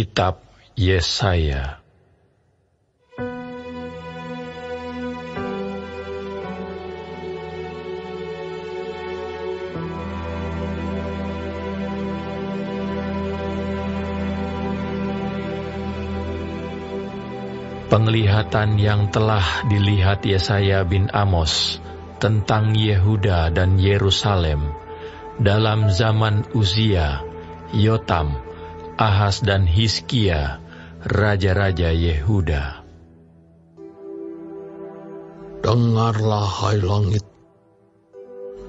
Kitab Yesaya. Penglihatan yang telah dilihat Yesaya bin Amos tentang Yehuda dan Yerusalem dalam zaman Uzia, Yotam, Ahaz dan Hizkia, raja-raja Yehuda. Dengarlah hai langit,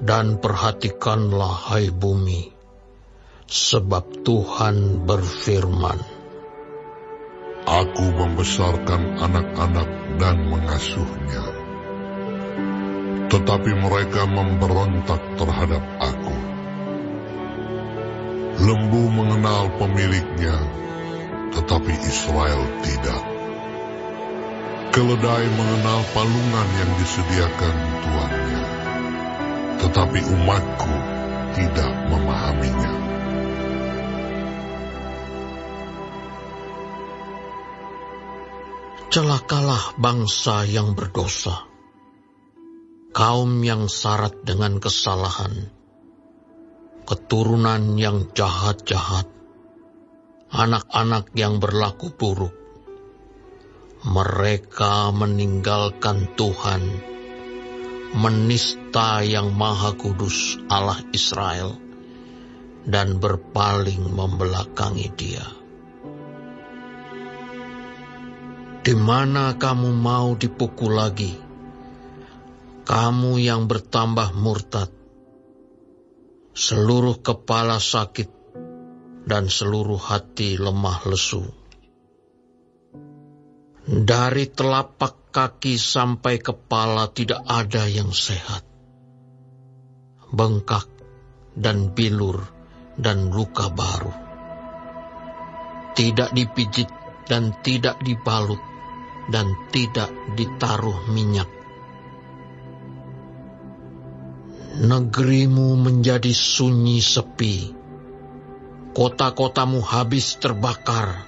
dan perhatikanlah hai bumi, sebab Tuhan berfirman, Aku membesarkan anak-anak dan mengasuhnya, tetapi mereka memberontak terhadap Aku. Lembu mengenal pemiliknya, tetapi Israel tidak. Keledai mengenal palungan yang disediakan tuannya, tetapi umatku tidak memahaminya. Celakalah bangsa yang berdosa, kaum yang syarat dengan kesalahan, keturunan yang jahat-jahat, anak-anak yang berlaku buruk. Mereka meninggalkan Tuhan, menista yang Maha Kudus Allah Israel, dan berpaling membelakangi Dia. Di mana kamu mau dipukul lagi, kamu yang bertambah murtad? Seluruh kepala sakit dan seluruh hati lemah lesu. Dari telapak kaki sampai kepala tidak ada yang sehat. Bengkak dan bilur dan luka baru. Tidak dipijit dan tidak dibalut dan tidak ditaruh minyak. Negerimu menjadi sunyi sepi, kota-kotamu habis terbakar.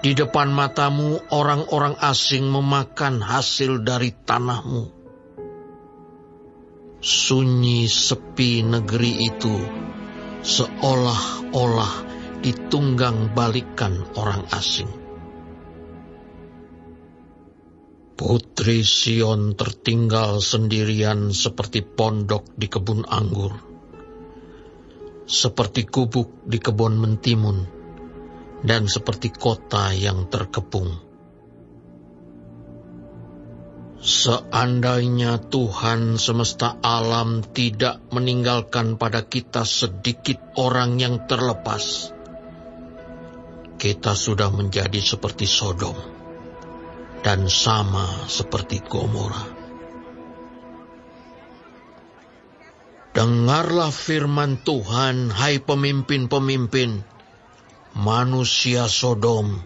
Di depan matamu orang-orang asing memakan hasil dari tanahmu. Sunyi sepi negeri itu seolah-olah ditunggang balikan orang asing. Putri Sion tertinggal sendirian seperti pondok di kebun anggur, seperti gubuk di kebun mentimun, dan seperti kota yang terkepung. Seandainya Tuhan semesta alam tidak meninggalkan pada kita sedikit orang yang terlepas, kita sudah menjadi seperti Sodom dan sama seperti Gomora. Dengarlah firman Tuhan, hai pemimpin-pemimpin, manusia Sodom.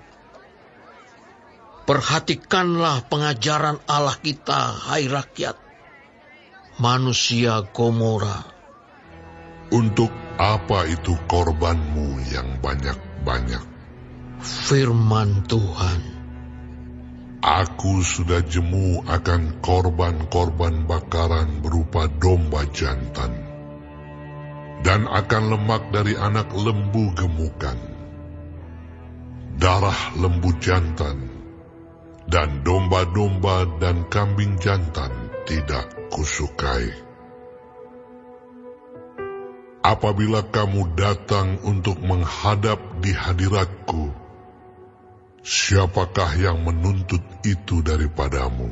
Perhatikanlah pengajaran Allah kita, hai rakyat, manusia Gomora. Untuk apa itu korbanmu yang banyak-banyak? Firman Tuhan, Aku sudah jemu akan korban-korban bakaran berupa domba jantan, dan akan lemak dari anak lembu gemukan. Darah lembu jantan, dan domba-domba dan kambing jantan tidak kusukai. Apabila kamu datang untuk menghadap di hadiratku, siapakah yang menuntut itu daripadamu?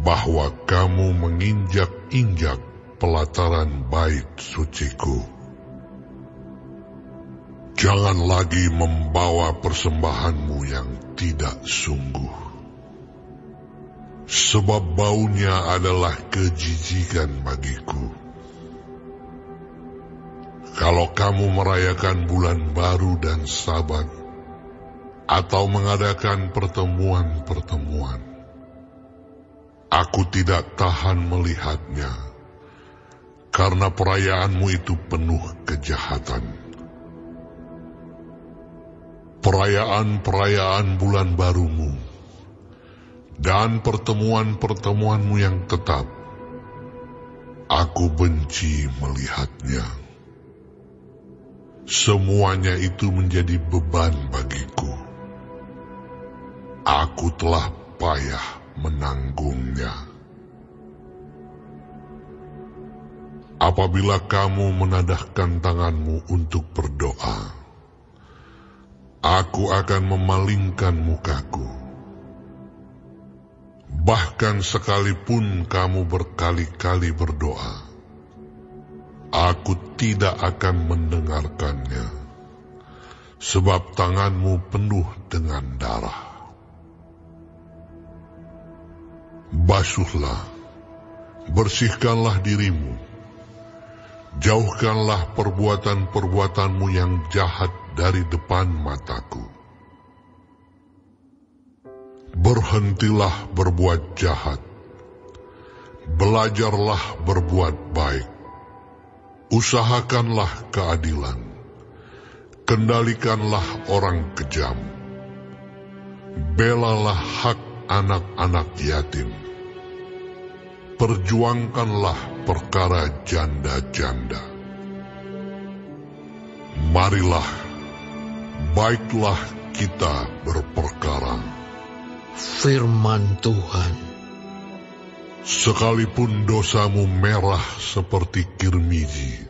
Bahwa kamu menginjak-injak pelataran bait suciku. Jangan lagi membawa persembahanmu yang tidak sungguh, sebab baunya adalah kejijikan bagiku. Kalau kamu merayakan bulan baru dan Sabat, atau mengadakan pertemuan-pertemuan, aku tidak tahan melihatnya, karena perayaanmu itu penuh kejahatan. perayaan-perayaan bulan barumu, dan pertemuan-pertemuanmu yang tetap, aku benci melihatnya. Semuanya itu menjadi beban bagiku. Aku telah payah menanggungnya. Apabila kamu menadahkan tanganmu untuk berdoa, aku akan memalingkan mukaku. Bahkan sekalipun kamu berkali-kali berdoa, aku tidak akan mendengarkannya, sebab tanganmu penuh dengan darah. Basuhlah, bersihkanlah dirimu, jauhkanlah perbuatan-perbuatanmu yang jahat dari depan mataku. Berhentilah berbuat jahat, belajarlah berbuat baik, usahakanlah keadilan, kendalikanlah orang kejam, belalah hak anak-anak yatim, perjuangkanlah perkara janda-janda. Marilah, baiklah kita berperkara. Firman Tuhan. Sekalipun dosamu merah seperti kirmiji,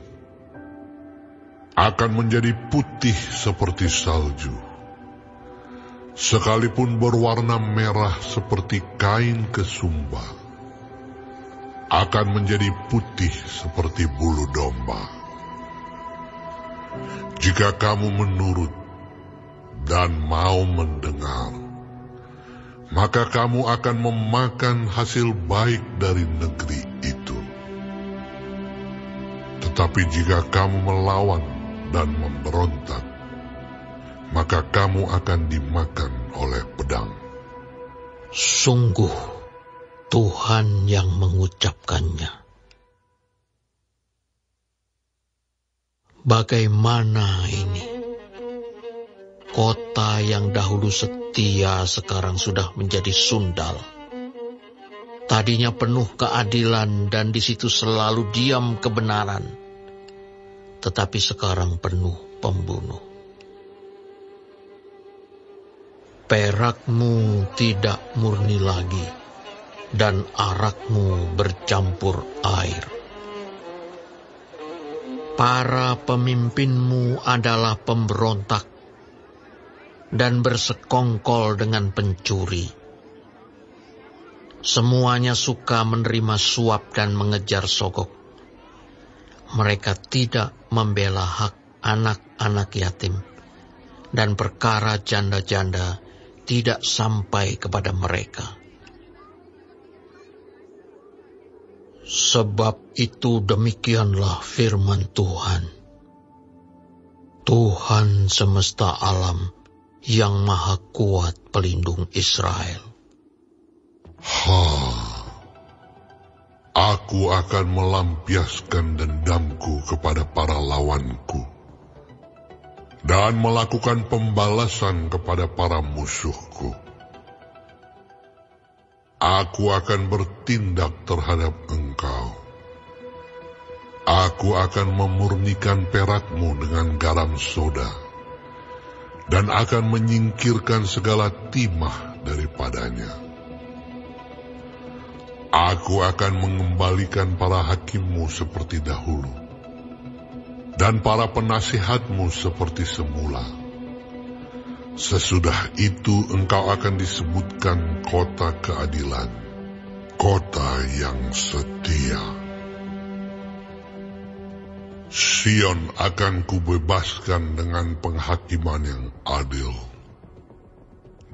akan menjadi putih seperti salju. Sekalipun berwarna merah seperti kain kesumba, akan menjadi putih seperti bulu domba. Jika kamu menurut dan mau mendengar, maka kamu akan memakan hasil baik dari negeri itu. Tetapi jika kamu melawan dan memberontak, maka kamu akan dimakan oleh pedang. Sungguh Tuhan yang mengucapkannya. Bagaimana ini? Kota yang dahulu setia sekarang sudah menjadi sundal. Tadinya penuh keadilan dan di situ selalu diam kebenaran. Tetapi sekarang penuh pembunuh. Perakmu tidak murni lagi, dan arakmu bercampur air. Para pemimpinmu adalah pemberontak dan bersekongkol dengan pencuri. Semuanya suka menerima suap dan mengejar sogok. Mereka tidak membela hak anak-anak yatim, dan perkara janda-janda tidak sampai kepada mereka. Sebab itu demikianlah firman Tuhan. Tuhan semesta alam yang maha kuat pelindung Israel. Aku akan melampiaskan dendamku kepada para lawanku, dan melakukan pembalasan kepada para musuhku. Aku akan bertindak terhadap engkau. Aku akan memurnikan perakmu dengan garam soda, dan akan menyingkirkan segala timah daripadanya. Aku akan mengembalikan para hakimmu seperti dahulu, dan para penasihatmu seperti semula. Sesudah itu engkau akan disebutkan kota keadilan, kota yang setia. Sion akan kubebaskan dengan penghakiman yang adil,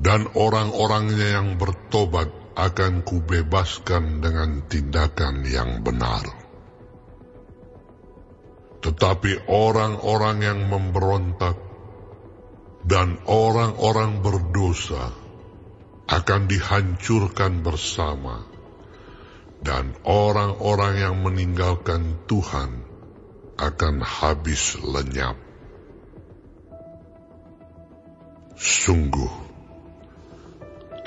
dan orang-orangnya yang bertobat akan kubebaskan dengan tindakan yang benar. Tetapi orang-orang yang memberontak dan orang-orang berdosa akan dihancurkan bersama, dan orang-orang yang meninggalkan Tuhan akan habis lenyap. Sungguh,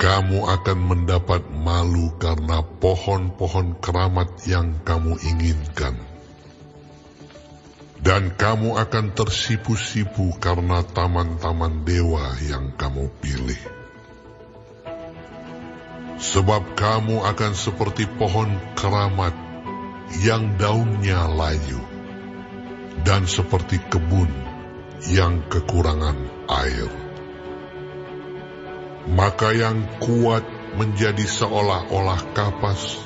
kamu akan mendapat malu karena pohon-pohon keramat yang kamu inginkan. Dan kamu akan tersipu-sipu karena taman-taman dewa yang kamu pilih. Sebab kamu akan seperti pohon keramat yang daunnya layu, dan seperti kebun yang kekurangan air. Maka yang kuat menjadi seolah-olah kapas,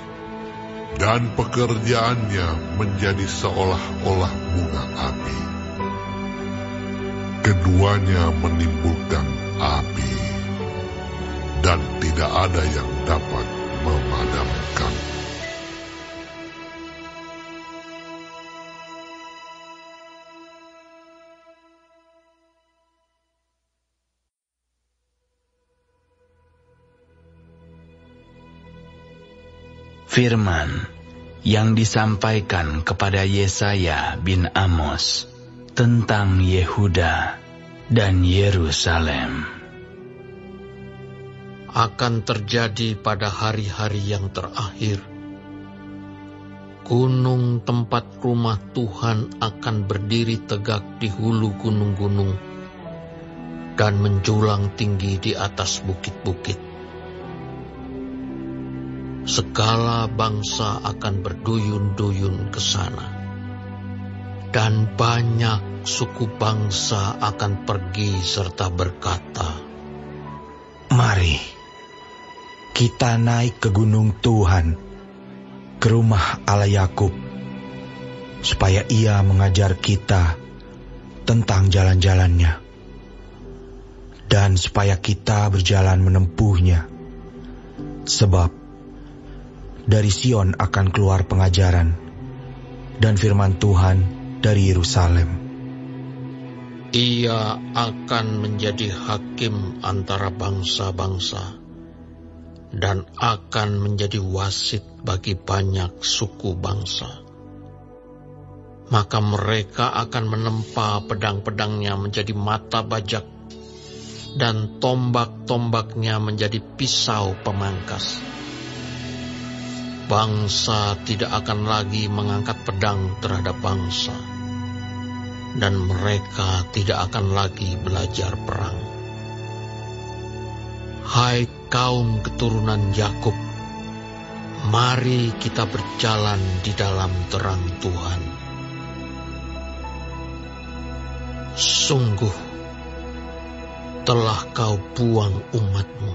dan pekerjaannya menjadi seolah-olah bunga api. Keduanya menimbulkan api, dan tidak ada yang dapat memadamkan. Firman yang disampaikan kepada Yesaya bin Amos tentang Yehuda dan Yerusalem. Akan terjadi pada hari-hari yang terakhir, gunung tempat rumah Tuhan akan berdiri tegak di hulu gunung-gunung dan menjulang tinggi di atas bukit-bukit. Segala bangsa akan berduyun-duyun ke sana, dan banyak suku bangsa akan pergi serta berkata, "Mari, kita naik ke gunung Tuhan, ke rumah Allah Yakub, supaya Ia mengajar kita tentang jalan-jalannya, dan supaya kita berjalan menempuhnya. Sebab dari Sion akan keluar pengajaran, dan firman Tuhan dari Yerusalem. Ia akan menjadi hakim antara bangsa-bangsa, dan akan menjadi wasit bagi banyak suku bangsa. Maka mereka akan menempa pedang-pedangnya menjadi mata bajak, dan tombak-tombaknya menjadi pisau pemangkas. Bangsa tidak akan lagi mengangkat pedang terhadap bangsa, dan mereka tidak akan lagi belajar perang. Hai kaum keturunan Yakub, mari kita berjalan di dalam terang Tuhan. Sungguh, telah kau buang umatmu,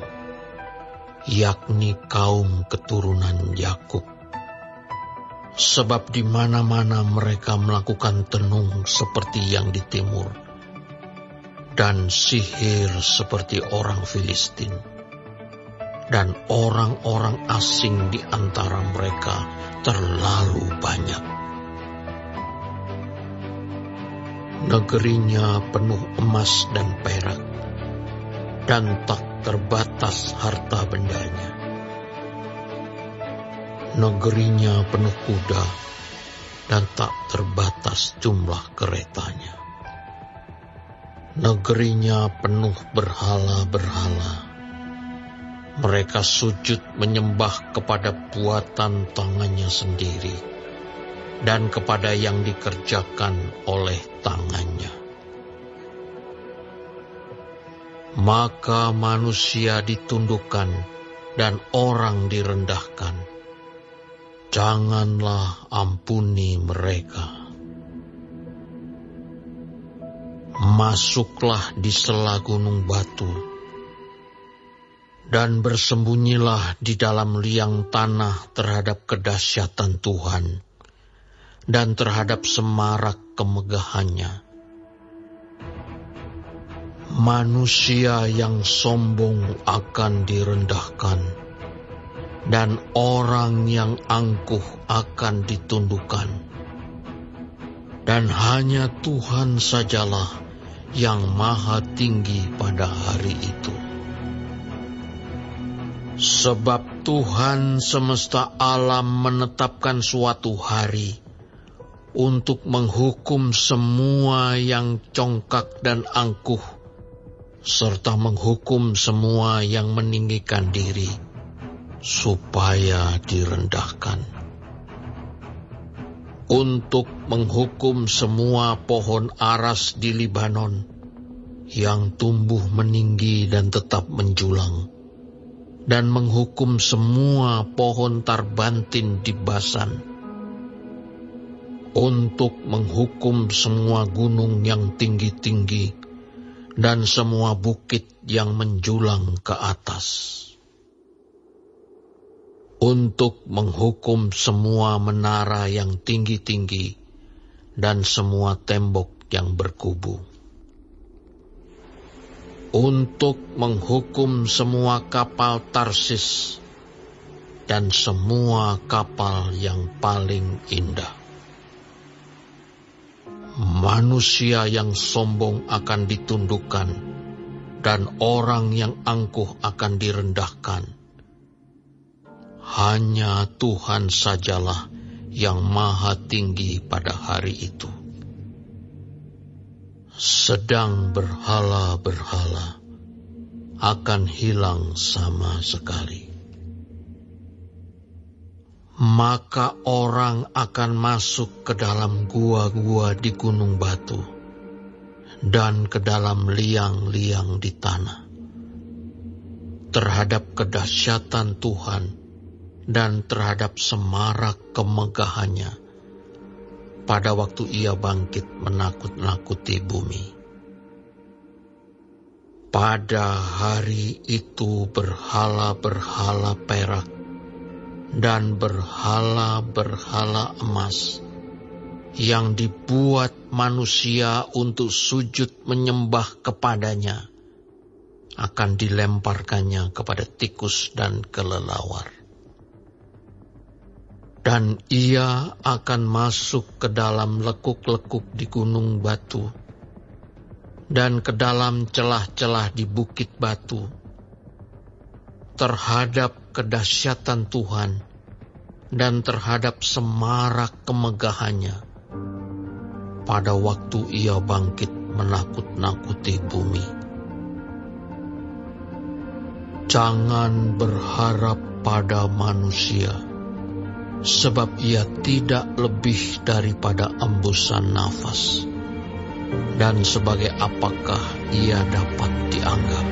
yakni kaum keturunan Yakub. Sebab di mana-mana mereka melakukan tenung seperti yang di timur, dan sihir seperti orang Filistin, dan orang-orang asing di antara mereka terlalu banyak. Negerinya penuh emas dan perak, dan tak terbatas harta bendanya. Negerinya penuh kuda, dan tak terbatas jumlah keretanya. Negerinya penuh berhala-berhala. Mereka sujud menyembah kepada buatan tangannya sendiri, dan kepada yang dikerjakan oleh tangannya. Maka manusia ditundukkan dan orang direndahkan. Janganlah ampuni mereka. Masuklah di sela gunung batu, dan bersembunyilah di dalam liang tanah terhadap kedahsyatan Tuhan, dan terhadap semarak kemegahannya. Manusia yang sombong akan direndahkan, dan orang yang angkuh akan ditundukkan. Dan hanya Tuhan sajalah yang maha tinggi pada hari itu. Sebab Tuhan semesta alam menetapkan suatu hari untuk menghukum semua yang congkak dan angkuh, serta menghukum semua yang meninggikan diri, supaya direndahkan. Untuk menghukum semua pohon aras di Libanon, yang tumbuh meninggi dan tetap menjulang, dan menghukum semua pohon tarbantin di Basan, untuk menghukum semua gunung yang tinggi-tinggi dan semua bukit yang menjulang ke atas, untuk menghukum semua menara yang tinggi-tinggi dan semua tembok yang berkubu, untuk menghukum semua kapal Tarsis dan semua kapal yang paling indah. Manusia yang sombong akan ditundukkan, dan orang yang angkuh akan direndahkan. Hanya Tuhan sajalah yang maha tinggi pada hari itu. Sedang berhala-berhala akan hilang sama sekali. Maka orang akan masuk ke dalam gua-gua di gunung batu dan ke dalam liang-liang di tanah terhadap kedahsyatan Tuhan dan terhadap semarak kemegahannya pada waktu Ia bangkit menakut-nakuti bumi. Pada hari itu berhala-berhala perak dan berhala-berhala emas yang dibuat manusia untuk sujud menyembah kepadanya akan dilemparkannya kepada tikus dan kelelawar. Dan ia akan masuk ke dalam lekuk-lekuk di gunung batu dan ke dalam celah-celah di bukit batu terhadap kedahsyatan Tuhan dan terhadap semarak kemegahannya pada waktu Ia bangkit menakut-nakuti bumi. Jangan berharap pada manusia, sebab ia tidak lebih daripada embusan nafas, dan sebagai apakah ia dapat dianggap?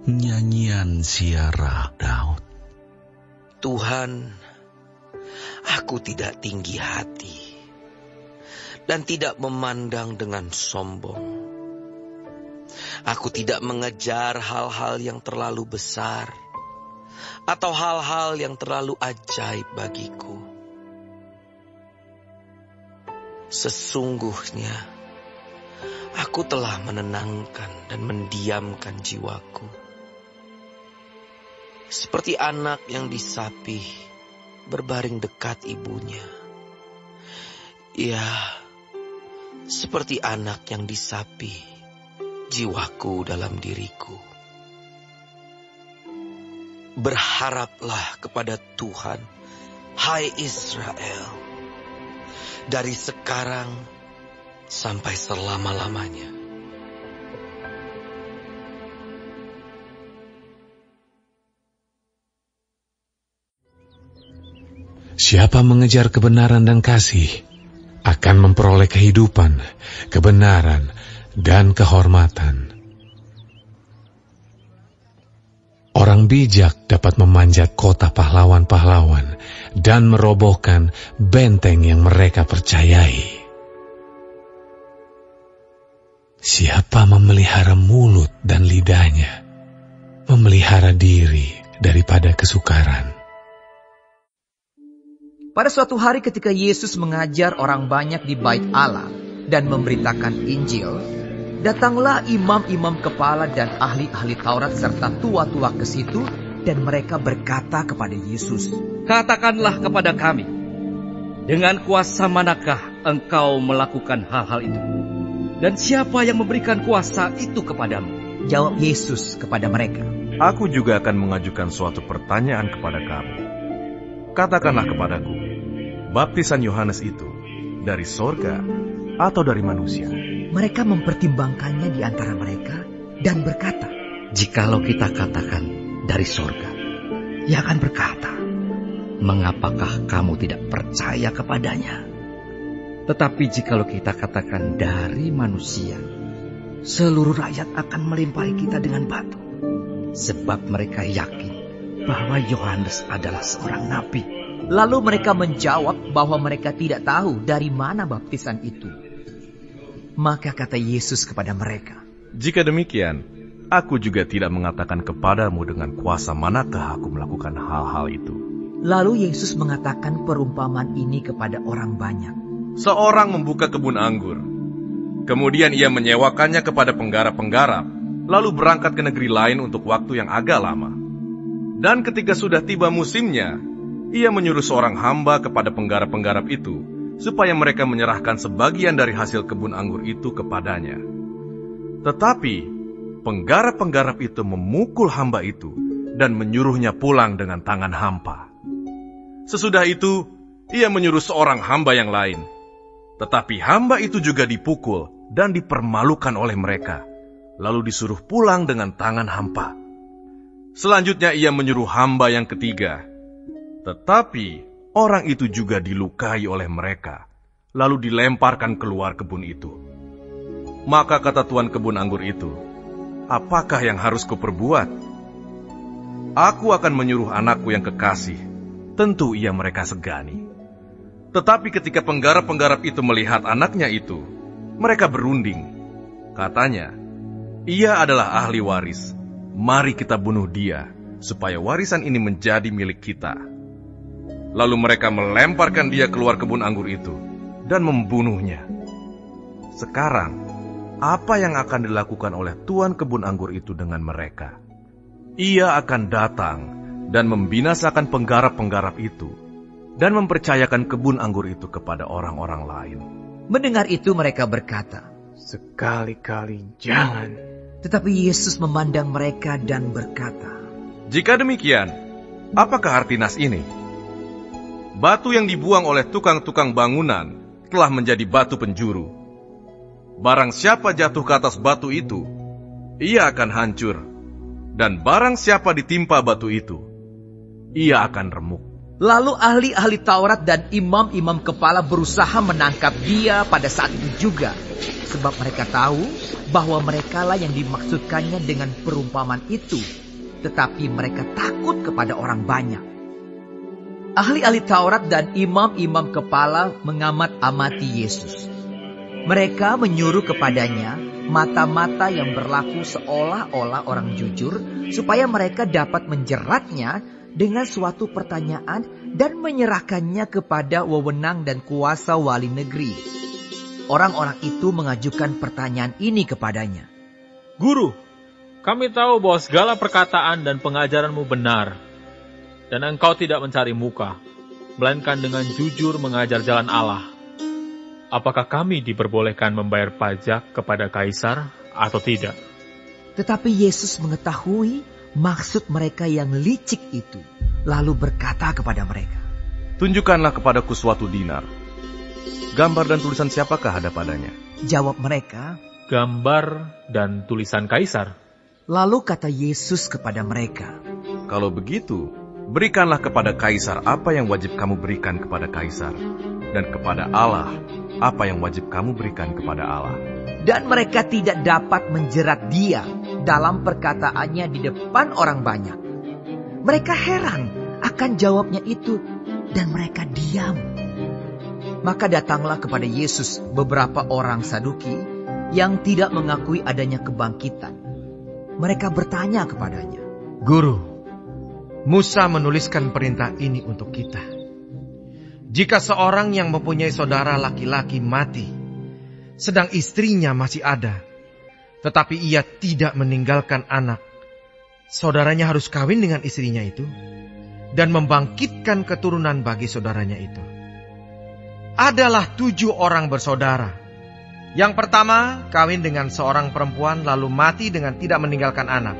Nyanyian Ziarah Daud. Tuhan, aku tidak tinggi hati dan tidak memandang dengan sombong. Aku tidak mengejar hal-hal yang terlalu besar atau hal-hal yang terlalu ajaib bagiku. Sesungguhnya aku telah menenangkan dan mendiamkan jiwaku. Seperti anak yang disapih berbaring dekat ibunya. Ya, seperti anak yang disapih jiwaku dalam diriku. Berharaplah kepada Tuhan, hai Israel, dari sekarang sampai selama-lamanya. Siapa mengejar kebenaran dan kasih akan memperoleh kehidupan, kebenaran, dan kehormatan. Orang bijak dapat memanjat kota pahlawan-pahlawan dan merobohkan benteng yang mereka percayai. Siapa memelihara mulut dan lidahnya, memelihara diri daripada kesukaran. Pada suatu hari ketika Yesus mengajar orang banyak di Bait Allah dan memberitakan Injil, datanglah imam-imam kepala dan ahli-ahli Taurat serta tua-tua ke situ, dan mereka berkata kepada Yesus, "Katakanlah kepada kami, dengan kuasa manakah engkau melakukan hal-hal itu? Dan siapa yang memberikan kuasa itu kepadamu?" Jawab Yesus kepada mereka, Aku juga akan mengajukan suatu pertanyaan kepada kamu. Katakanlah kepadaku, baptisan Yohanes itu dari sorga atau dari manusia? Mereka mempertimbangkannya di antara mereka dan berkata, jikalau kita katakan dari sorga, ia akan berkata, mengapakah kamu tidak percaya kepadanya? Tetapi jikalau kita katakan dari manusia, seluruh rakyat akan melempari kita dengan batu. Sebab mereka yakin bahwa Yohanes adalah seorang nabi. Lalu mereka menjawab bahwa mereka tidak tahu dari mana baptisan itu. Maka kata Yesus kepada mereka, jika demikian, aku juga tidak mengatakan kepadamu dengan kuasa manakah aku melakukan hal-hal itu. Lalu Yesus mengatakan perumpamaan ini kepada orang banyak. Seorang membuka kebun anggur. Kemudian ia menyewakannya kepada penggarap-penggarap, lalu berangkat ke negeri lain untuk waktu yang agak lama. Dan ketika sudah tiba musimnya, ia menyuruh seorang hamba kepada penggarap-penggarap itu, supaya mereka menyerahkan sebagian dari hasil kebun anggur itu kepadanya. Tetapi penggarap-penggarap itu memukul hamba itu dan menyuruhnya pulang dengan tangan hampa. Sesudah itu, ia menyuruh seorang hamba yang lain. Tetapi hamba itu juga dipukul dan dipermalukan oleh mereka, lalu disuruh pulang dengan tangan hampa. Selanjutnya ia menyuruh hamba yang ketiga. Tetapi orang itu juga dilukai oleh mereka, lalu dilemparkan keluar kebun itu. Maka kata tuan kebun anggur itu, apakah yang harus kuperbuat? Aku akan menyuruh anakku yang kekasih. Tentu ia mereka segani. Tetapi ketika penggarap-penggarap itu melihat anaknya itu, mereka berunding. Katanya, ia adalah ahli waris. Mari kita bunuh dia, supaya warisan ini menjadi milik kita. Lalu mereka melemparkan dia keluar kebun anggur itu, dan membunuhnya. Sekarang, apa yang akan dilakukan oleh tuan kebun anggur itu dengan mereka? Ia akan datang dan membinasakan penggarap-penggarap itu, dan mempercayakan kebun anggur itu kepada orang-orang lain. Mendengar itu mereka berkata, sekali-kali jangan. Tetapi Yesus memandang mereka dan berkata, jika demikian, apakah arti nas ini? Batu yang dibuang oleh tukang-tukang bangunan telah menjadi batu penjuru. Barang siapa jatuh ke atas batu itu, ia akan hancur. Dan barang siapa ditimpa batu itu, ia akan remuk. Lalu ahli-ahli Taurat dan imam-imam kepala berusaha menangkap dia pada saat itu juga. Sebab mereka tahu bahwa merekalah yang dimaksudkannya dengan perumpamaan itu. Tetapi mereka takut kepada orang banyak. Ahli-ahli Taurat dan imam-imam kepala mengamat-amati Yesus. Mereka menyuruh kepadanya mata-mata yang berlaku seolah-olah orang jujur, supaya mereka dapat menjeratnya dengan suatu pertanyaan dan menyerahkannya kepada wewenang dan kuasa wali negeri. Orang-orang itu mengajukan pertanyaan ini kepadanya. Guru, kami tahu bahwa segala perkataan dan pengajaranmu benar, dan engkau tidak mencari muka, melainkan dengan jujur mengajar jalan Allah. Apakah kami diperbolehkan membayar pajak kepada Kaisar atau tidak? Tetapi Yesus mengetahui maksud mereka yang licik itu, lalu berkata kepada mereka, tunjukkanlah kepadaku suatu dinar. Gambar dan tulisan siapakah ada padanya? Jawab mereka, gambar dan tulisan Kaisar. Lalu kata Yesus kepada mereka, kalau begitu, berikanlah kepada Kaisar apa yang wajib kamu berikan kepada Kaisar, dan kepada Allah apa yang wajib kamu berikan kepada Allah. Dan mereka tidak dapat menjerat dia dalam perkataannya di depan orang banyak. Mereka heran akan jawabnya itu, dan mereka diam. Maka datanglah kepada Yesus beberapa orang Saduki yang tidak mengakui adanya kebangkitan. Mereka bertanya kepadanya, Guru, Musa menuliskan perintah ini untuk kita. Jika seorang yang mempunyai saudara laki-laki mati, sedang istrinya masih ada, tetapi ia tidak meninggalkan anak, saudaranya harus kawin dengan istrinya itu dan membangkitkan keturunan bagi saudaranya itu. Adalah 7 orang bersaudara. Yang pertama kawin dengan seorang perempuan lalu mati dengan tidak meninggalkan anak.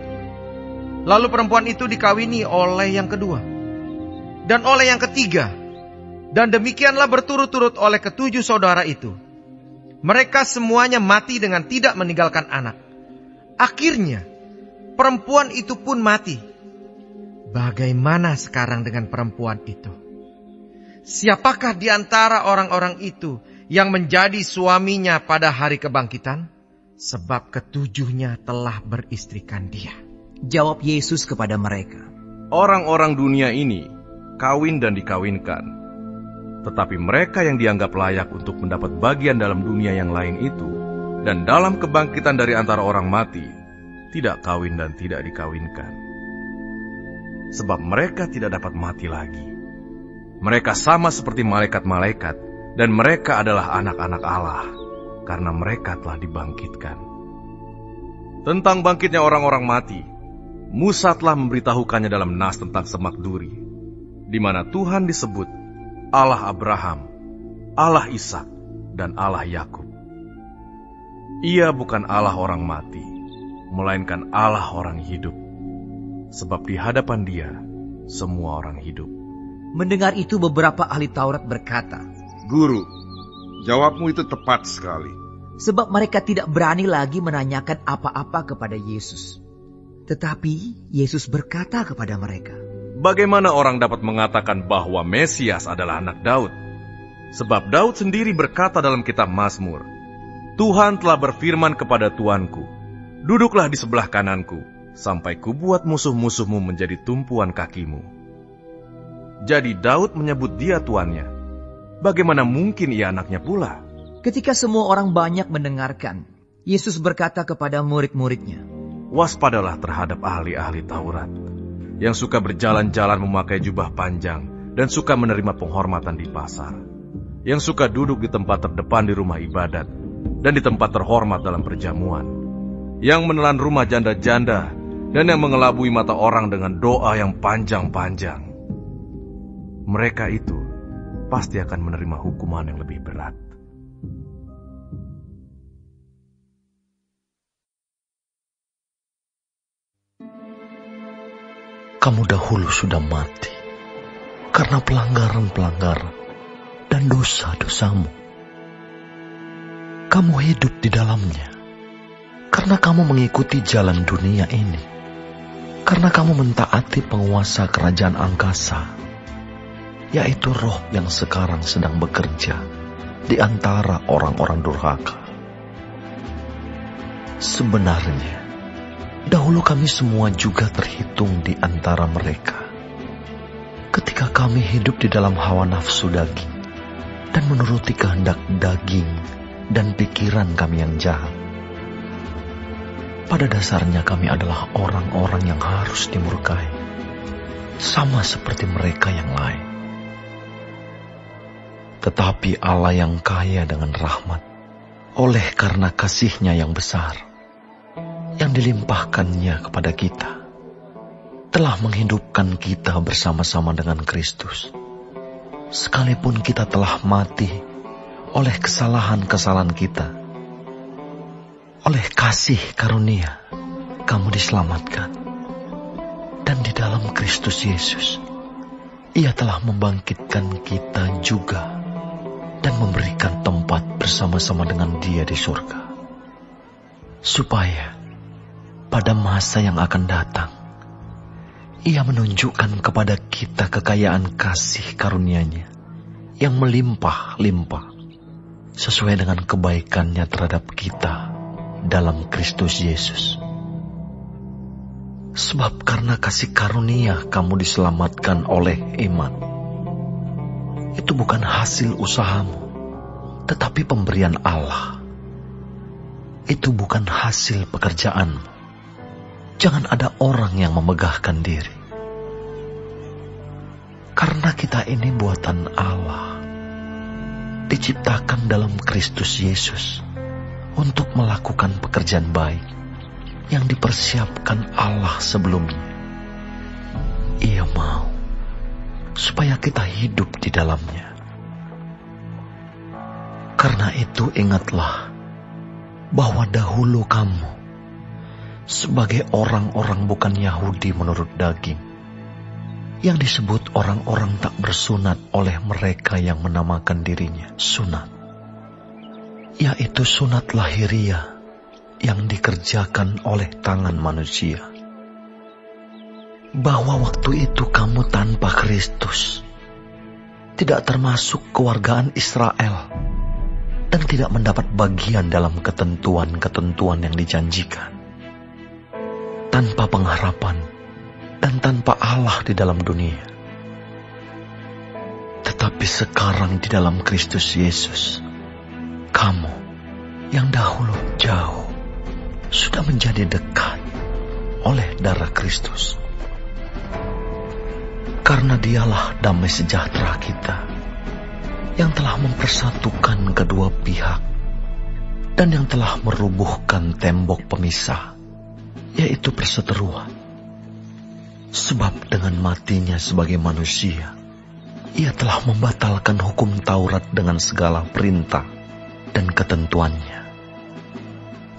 Lalu perempuan itu dikawini oleh yang kedua, dan oleh yang ketiga, dan demikianlah berturut-turut oleh ketujuh saudara itu. Mereka semuanya mati dengan tidak meninggalkan anak. Akhirnya, perempuan itu pun mati. Bagaimana sekarang dengan perempuan itu? Siapakah di antara orang-orang itu yang menjadi suaminya pada hari kebangkitan? Sebab ketujuhnya telah beristrikan dia. Jawab Yesus kepada mereka, orang-orang dunia ini kawin dan dikawinkan. Tetapi mereka yang dianggap layak untuk mendapat bagian dalam dunia yang lain itu, dan dalam kebangkitan dari antara orang mati, tidak kawin dan tidak dikawinkan. Sebab mereka tidak dapat mati lagi. Mereka sama seperti malaikat-malaikat, dan mereka adalah anak-anak Allah, karena mereka telah dibangkitkan. Tentang bangkitnya orang-orang mati, Musa telah memberitahukannya dalam nas tentang semak duri, di mana Tuhan disebut Allah Abraham, Allah Ishak, dan Allah Yakub. Ia bukan Allah orang mati, melainkan Allah orang hidup, sebab di hadapan Dia semua orang hidup. Mendengar itu beberapa ahli Taurat berkata, Guru, jawabmu itu tepat sekali. Sebab mereka tidak berani lagi menanyakan apa-apa kepada Yesus. Tetapi Yesus berkata kepada mereka, bagaimana orang dapat mengatakan bahwa Mesias adalah anak Daud? Sebab Daud sendiri berkata dalam kitab Mazmur, Tuhan telah berfirman kepada Tuanku, duduklah di sebelah kananku, sampai kubuat musuh-musuhmu menjadi tumpuan kakimu. Jadi Daud menyebut dia tuannya. Bagaimana mungkin ia anaknya pula? Ketika semua orang banyak mendengarkan, Yesus berkata kepada murid-muridnya, waspadalah terhadap ahli-ahli Taurat, yang suka berjalan-jalan memakai jubah panjang dan suka menerima penghormatan di pasar, yang suka duduk di tempat terdepan di rumah ibadat dan di tempat terhormat dalam perjamuan, yang menelan rumah janda-janda dan yang mengelabui mata orang dengan doa yang panjang-panjang. Mereka itu pasti akan menerima hukuman yang lebih berat. Kamu dahulu sudah mati karena pelanggaran-pelanggaran dan dosa-dosamu. Kamu hidup di dalamnya karena kamu mengikuti jalan dunia ini, karena kamu mentaati penguasa kerajaan angkasa, yaitu roh yang sekarang sedang bekerja di antara orang-orang durhaka. Sebenarnya, dahulu kami semua juga terhitung di antara mereka, ketika kami hidup di dalam hawa nafsu daging dan menuruti kehendak daging dan pikiran kami yang jahat. Pada dasarnya kami adalah orang-orang yang harus dimurkai, sama seperti mereka yang lain. Tetapi Allah yang kaya dengan rahmat, oleh karena kasih-Nya yang besar, yang dilimpahkannya kepada kita, telah menghidupkan kita bersama-sama dengan Kristus. Sekalipun kita telah mati oleh kesalahan-kesalahan kita, oleh kasih karunia kamu diselamatkan. Dan di dalam Kristus Yesus, Ia telah membangkitkan kita juga dan memberikan tempat bersama-sama dengan Dia di surga, supaya pada masa yang akan datang, Ia menunjukkan kepada kita kekayaan kasih karunia-Nya yang melimpah-limpah, sesuai dengan kebaikan-Nya terhadap kita dalam Kristus Yesus. Sebab karena kasih karunia kamu diselamatkan oleh iman. Itu bukan hasil usahamu, tetapi pemberian Allah. Itu bukan hasil pekerjaanmu. Jangan ada orang yang memegahkan diri. Karena kita ini buatan Allah, diciptakan dalam Kristus Yesus untuk melakukan pekerjaan baik yang dipersiapkan Allah sebelumnya. Ia mau supaya kita hidup di dalamnya. Karena itu ingatlah bahwa dahulu kamu, sebagai orang-orang bukan Yahudi menurut daging, yang disebut orang-orang tak bersunat oleh mereka yang menamakan dirinya sunat, yaitu sunat lahiriah yang dikerjakan oleh tangan manusia. Bahwa waktu itu kamu tanpa Kristus, tidak termasuk kewargaan Israel, dan tidak mendapat bagian dalam ketentuan-ketentuan yang dijanjikan, tanpa pengharapan dan tanpa Allah di dalam dunia. Tetapi sekarang di dalam Kristus Yesus, kamu yang dahulu jauh sudah menjadi dekat oleh darah Kristus. Karena dialah damai sejahtera kita, yang telah mempersatukan kedua pihak dan yang telah merubuhkan tembok pemisah, yaitu perseteruan. Sebab dengan matinya sebagai manusia, ia telah membatalkan hukum Taurat dengan segala perintah dan ketentuannya,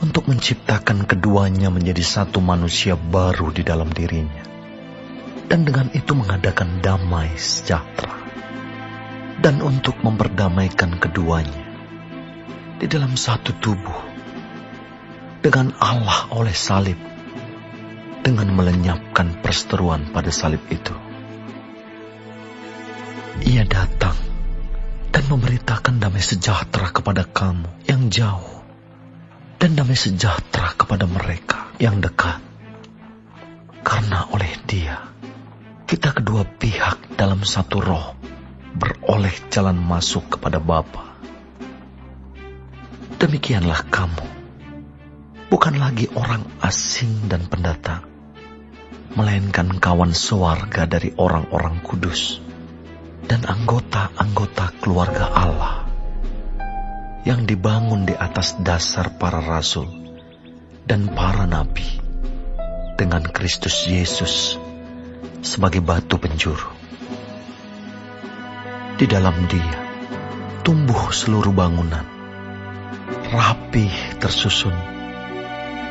untuk menciptakan keduanya menjadi satu manusia baru di dalam dirinya, dan dengan itu mengadakan damai sejahtera, dan untuk memperdamaikan keduanya di dalam satu tubuh dengan Allah oleh salib, dengan melenyapkan perseteruan pada salib itu. Ia datang dan memberitakan damai sejahtera kepada kamu yang jauh, dan damai sejahtera kepada mereka yang dekat. Karena oleh Dia, kita kedua pihak dalam satu roh beroleh jalan masuk kepada Bapa. Demikianlah kamu, bukan lagi orang asing dan pendatang, melainkan kawan sewarga dari orang-orang kudus dan anggota-anggota keluarga Allah, yang dibangun di atas dasar para rasul dan para nabi, dengan Kristus Yesus sebagai batu penjuru. Di dalam Dia tumbuh seluruh bangunan, rapih tersusun,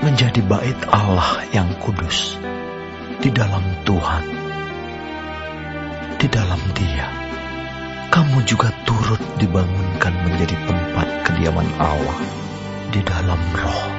menjadi bait Allah yang kudus di dalam Tuhan. Di dalam Dia kamu juga turut dibangunkan menjadi tempat kediaman Allah di dalam Roh.